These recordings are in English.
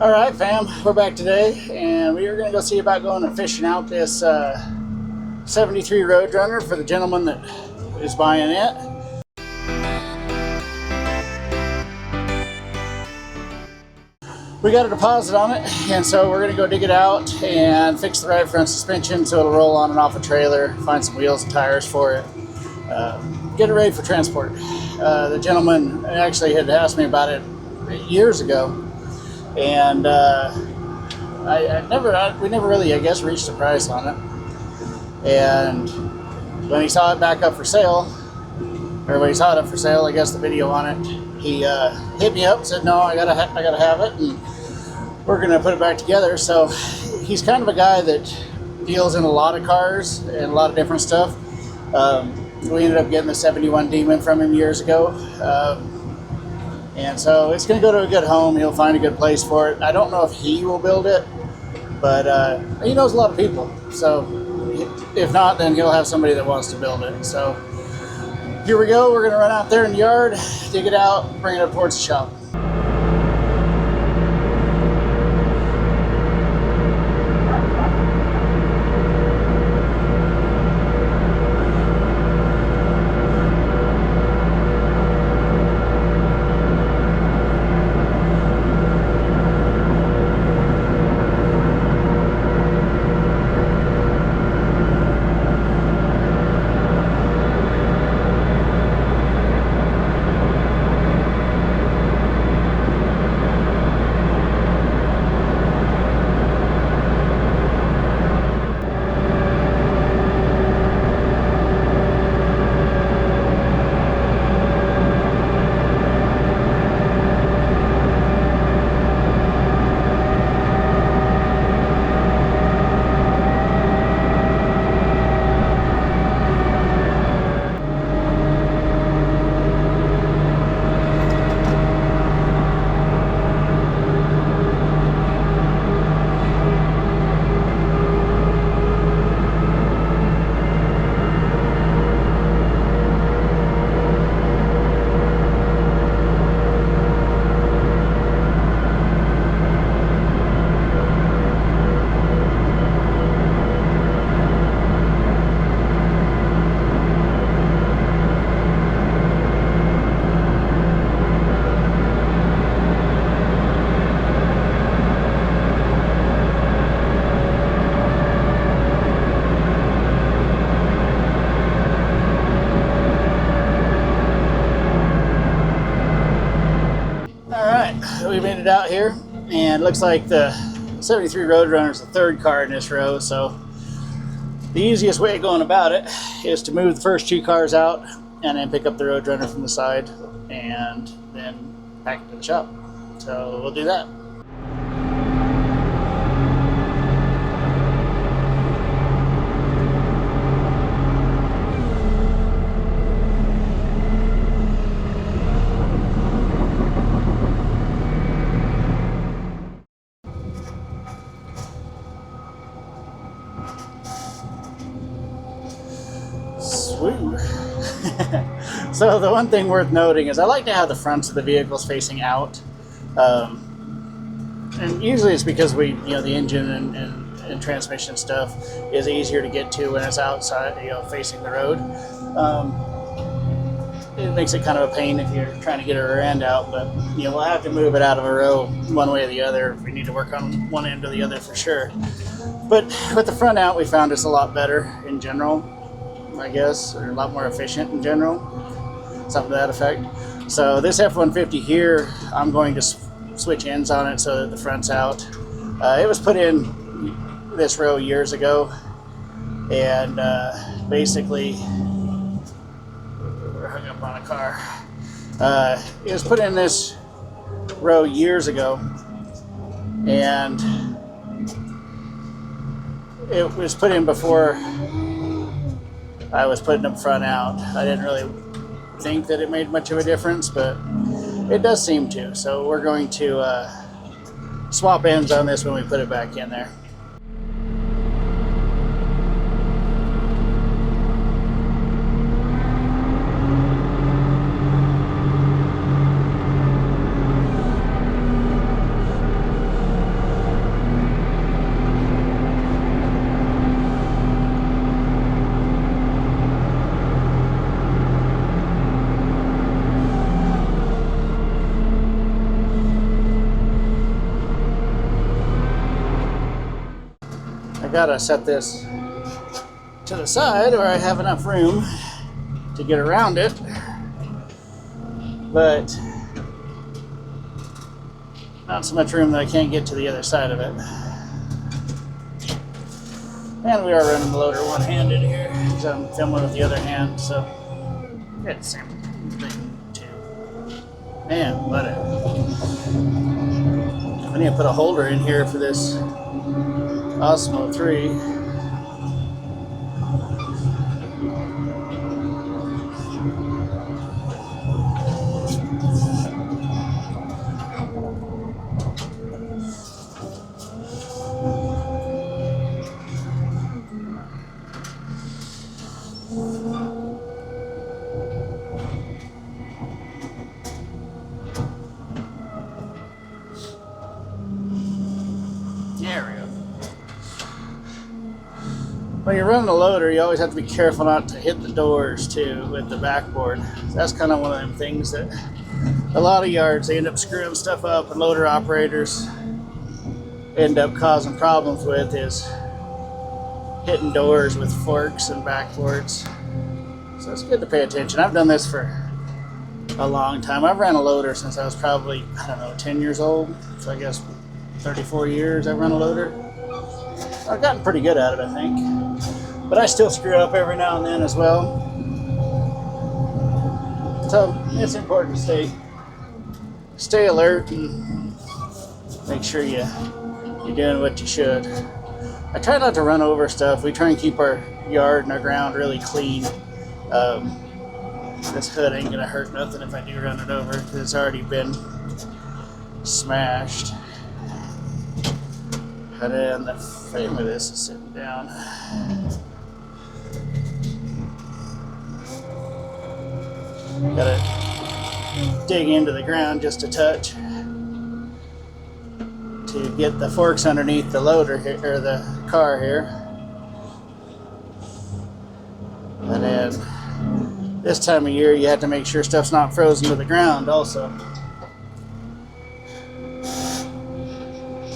Alright fam, we're back today and we are going to go see about going and fishing out this 73 Roadrunner for the gentleman that is buying it. We got a deposit on it, and so we're going to go dig it out and fix the right front suspension so it'll roll on and off a trailer, find some wheels and tires for it, get it ready for transport. The gentleman actually had asked me about it years ago, and we never really, I guess, reached a price on it. And when he saw it back up for sale, or when he saw it up for sale, I guess the video on it, he hit me up and said, no, I gotta have it, and we're gonna put it back together. So he's kind of a guy that deals in a lot of cars and a lot of different stuff. We ended up getting the 71 Demon from him years ago. And so it's going to go to a good home. He'll find a good place for it. I don't know if he will build it, but he knows a lot of people. So if not, then he'll have somebody that wants to build it. So here we go. We're going to run out there in the yard, dig it out, bring it up towards the shop. We made it out here, and it looks like the 73 Roadrunner is the third car in this row. So the easiest way of going about it is to move the first two cars out and then pick up the Roadrunner from the side and then pack it to the shop. So we'll do that. So the one thing worth noting is I like to have the fronts of the vehicles facing out, and usually it's because the engine and transmission stuff is easier to get to when it's outside, facing the road. It makes it kind of a pain if you're trying to get a rear end out, but we'll have to move it out of a row one way or the other if we need to work on one end or the other for sure. But with the front out, we found it's a lot better in general, I guess, or a lot more efficient in general, something to that effect. So this F-150 here, I'm going to switch ends on it so that the front's out. It was put in this row years ago, and basically, we're hung up on a car. It was put in this row years ago, and it was put in before I was putting them front out. I didn't really think that it made much of a difference, but it does seem to. So we're going to swap ends on this when we put it back in there. gotta set this to the side or I have enough room to get around it, but not so much room that I can't get to the other side of it. And we are running the loader one-handed here because I'm filming with the other hand, so yeah, the same thing too. Man, what I need to put a holder in here for this Osmo 3. There we go. When you're running a loader, you always have to be careful not to hit the doors too with the backboard. That's kind of one of them things that a lot of yards, they end up screwing stuff up, and loader operators end up causing problems with is hitting doors with forks and backboards. So it's good to pay attention. I've done this for a long time. I've ran a loader since I was probably, I don't know, 10 years old. So I guess 34 years I've run a loader. I've gotten pretty good at it, I think. But I still screw up every now and then as well. So it's important to stay alert and make sure you're doing what you should. I try not to run over stuff. We try and keep our yard and our ground really clean. This hood ain't gonna hurt nothing if I do run it over because it's already been smashed. And then the frame of this is sitting down. Gotta dig into the ground just a touch to get the forks underneath the loader here, or the car here. And then this time of year you have to make sure stuff's not frozen to the ground also.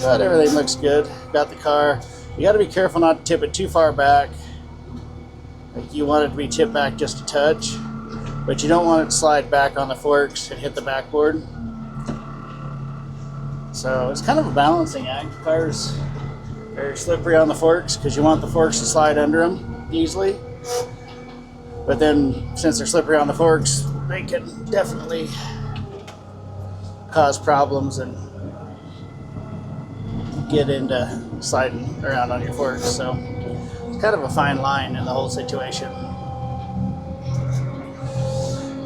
But everything looks good. Got the car. You got to be careful not to tip it too far back. Like you want it to be tipped back just a touch, but you don't want it to slide back on the forks and hit the backboard. So it's kind of a balancing act. Cars are very slippery on the forks because you want the forks to slide under them easily. But then since they're slippery on the forks, they can definitely cause problems and get into sliding around on your forks. So it's kind of a fine line in the whole situation.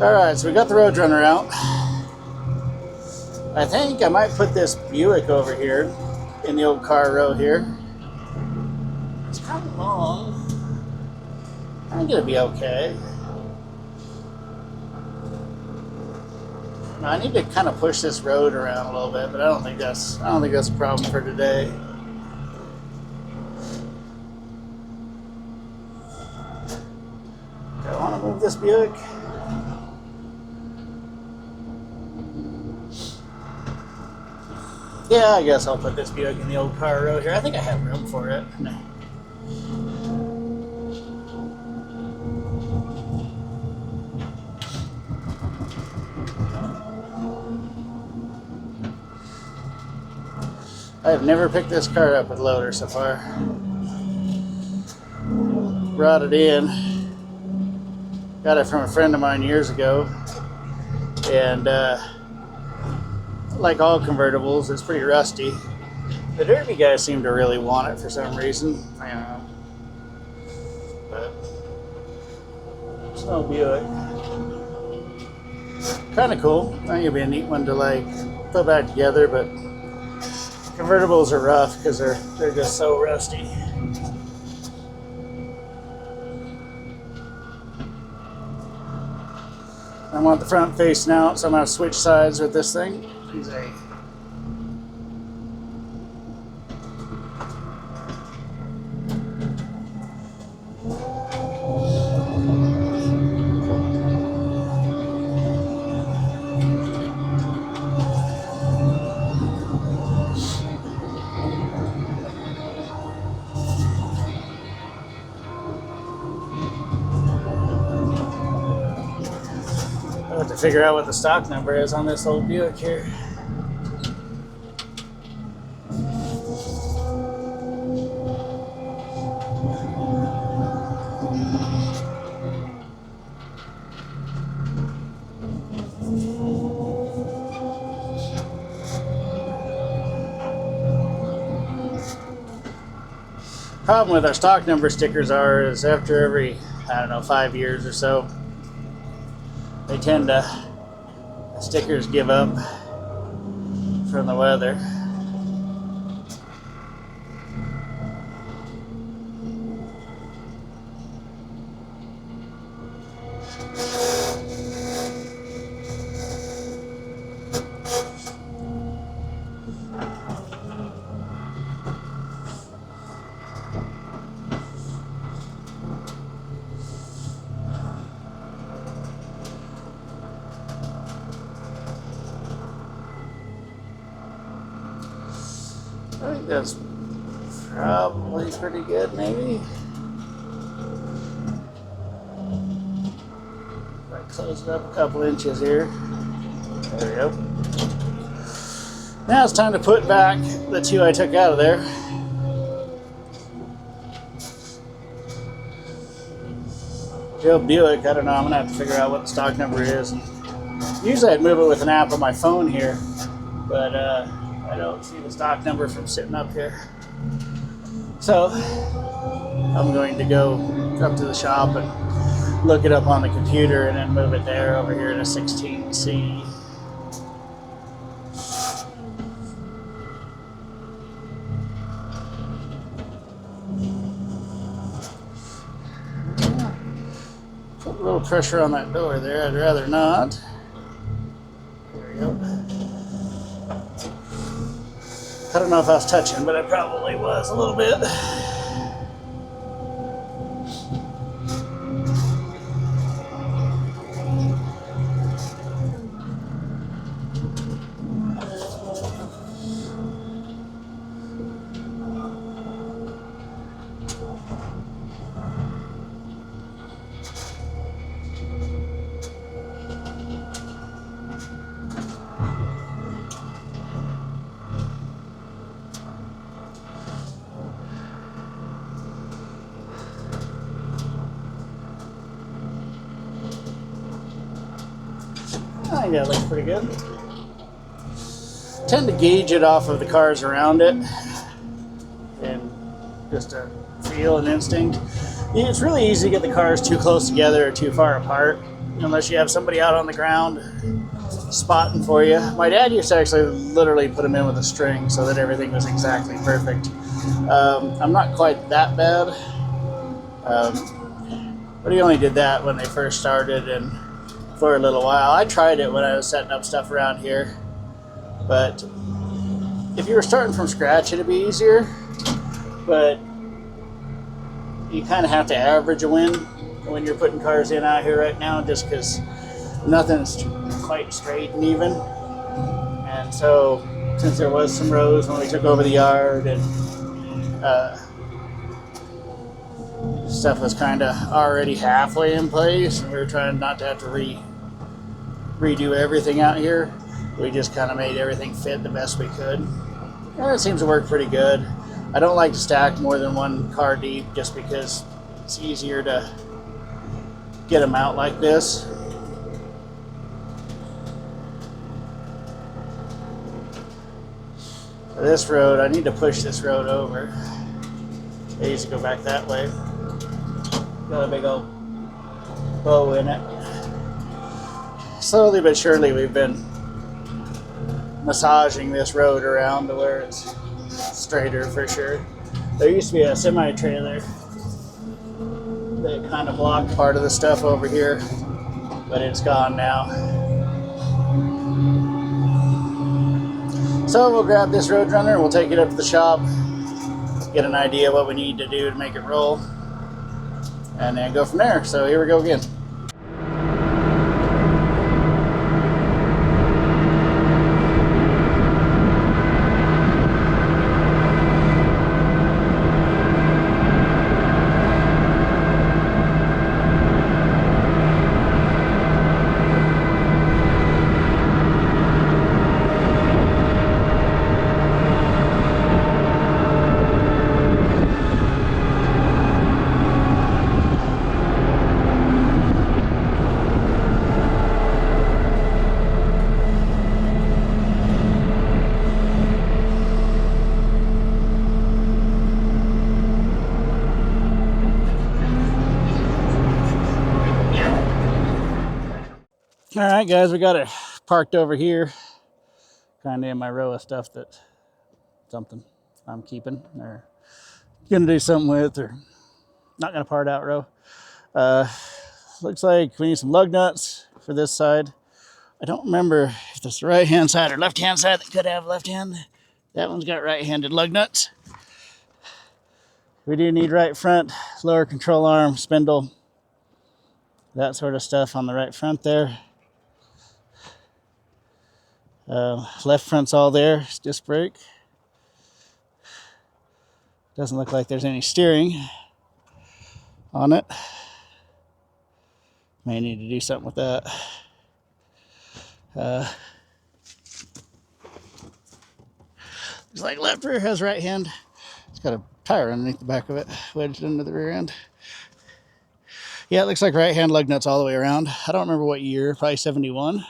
Alright, so we got the Roadrunner out. I think I might put this Buick over here in the old car row here. It's kind of long. I think it'll be okay. Now, I need to kind of push this road around a little bit, but I don't think that's a problem for today. Do I want to move this Buick? Yeah, I guess I'll put this Buick in the old car row here. I think I have room for it. No. I have never picked this car up with loader so far. Brought it in. Got it from a friend of mine years ago. And like all convertibles, it's pretty rusty. The Derby guys seem to really want it for some reason. I don't know. But it's no Buick. Kind of cool. I think it'd be a neat one to like put back together, but convertibles are rough because they're just so rusty. I want the front facing out, so I'm going to switch sides with this thing. He's a figure out what the stock number is on this old Buick here. Problem with our stock number stickers is after every, I don't know, 5 years or so, they tend to, the stickers give up from the weather. I think that's probably pretty good, maybe. Might close it up a couple inches here. There we go. Now it's time to put back the two I took out of there. The old Buick, I don't know, I'm gonna have to figure out what the stock number is. Usually I'd move it with an app on my phone here, but I don't see the stock number from sitting up here. So I'm going to go up to the shop and look it up on the computer and then move it there over here to 16C. Put a little pressure on that door there, I'd rather not. There we go. I don't know if I was touching, but I probably was a little bit. I think that looks pretty good. Tend to gauge it off of the cars around it and just a feel and instinct. It's really easy to get the cars too close together or too far apart unless you have somebody out on the ground spotting for you. My dad used to actually literally put them in with a string so that everything was exactly perfect. I'm not quite that bad, but he only did that when they first started and for a little while. I tried it when I was setting up stuff around here, but if you were starting from scratch it'd be easier, but you kind of have to average a win when you're putting cars in out here right now, just because nothing's quite straight and even. And so since there was some rows when we took over the yard and stuff was kind of already halfway in place and we were trying not to have to redo everything out here, we just kind of made everything fit the best we could. And it seems to work pretty good. I don't like to stack more than one car deep just because it's easier to get them out like this. So this road, I need to push this road over. I used to go back that way. Got a big old bow in it. Slowly but surely we've been massaging this road around to where it's straighter for sure. There used to be a semi-trailer that kind of blocked part of the stuff over here, but it's gone now. So we'll grab this Roadrunner, we'll take it up to the shop, get an idea of what we need to do to make it roll, and then go from there. So here we go again. All right, guys, we got it parked over here, kind of in my row of stuff that something I'm keeping or gonna do something with, or not gonna part out row. Looks like we need some lug nuts for this side. I don't remember if that's the right-hand side or left-hand side that could have left hand. That one's got right-handed lug nuts. We do need right front, lower control arm, spindle, that sort of stuff on the right front there. Left front's all there, it's disc brake. Doesn't look like there's any steering on it. May need to do something with that. Looks like left rear has right hand. It's got a tire underneath the back of it, wedged into the rear end. Yeah, it looks like right hand lug nuts all the way around. I don't remember what year, probably 71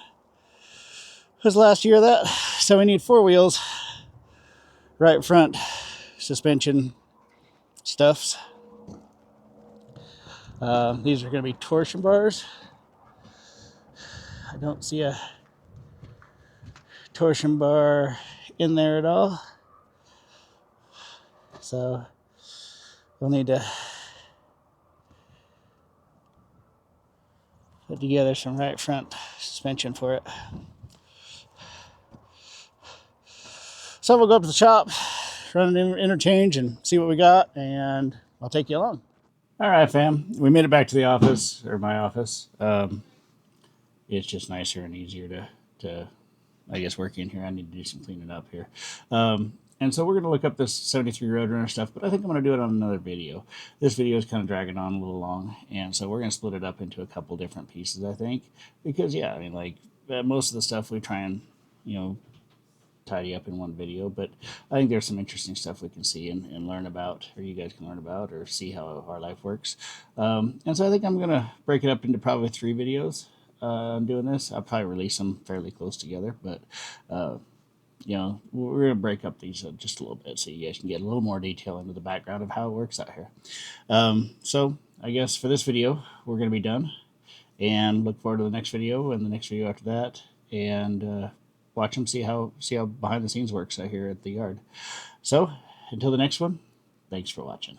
was the last year of that. So we need 4 wheels, right front suspension stuffs. These are going to be torsion bars. I don't see a torsion bar in there at all. So we'll need to put together some right front suspension for it. So we'll go up to the shop, run an interchange and see what we got, and I'll take you along. All right, fam. We made it back to the office, or my office. It's just nicer and easier to I guess, work in here. I need to do some cleaning up here. And so we're going to look up this 73 Roadrunner stuff, but I think I'm going to do it on another video. This video is kind of dragging on a little long, and so we're going to split it up into a couple different pieces, I think. Because, yeah, I mean, like, most of the stuff we try and, you know, tidy up in one video, but I think there's some interesting stuff we can see and learn about, or you guys can learn about, or see how our life works. And so I think I'm going to break it up into probably 3 videos. I'm doing this. I'll probably release them fairly close together, but you know, we're going to break up these just a little bit so you guys can get a little more detail into the background of how it works out here. So I guess for this video, we're going to be done, and look forward to the next video and the next video after that, and watch them, see how behind the scenes works out here at the yard. So until the next one, thanks for watching.